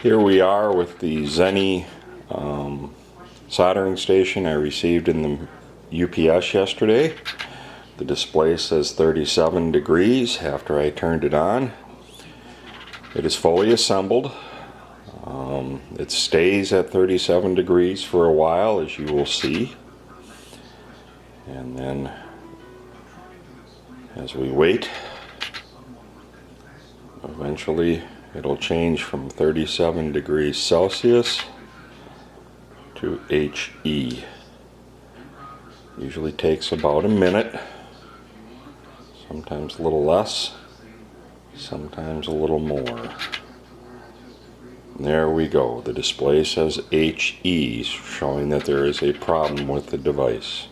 Here we are with the Zeny soldering station I received in the UPS yesterday. The display says 37 degrees after I turned it on. It is fully assembled. It stays at 37 degrees for a while, as you will see. And then as we wait, eventually it'll change from 37 degrees Celsius to HE. Usually takes about a minute, sometimes a little less, sometimes a little more. There we go. The display says HE, showing that there is a problem with the device.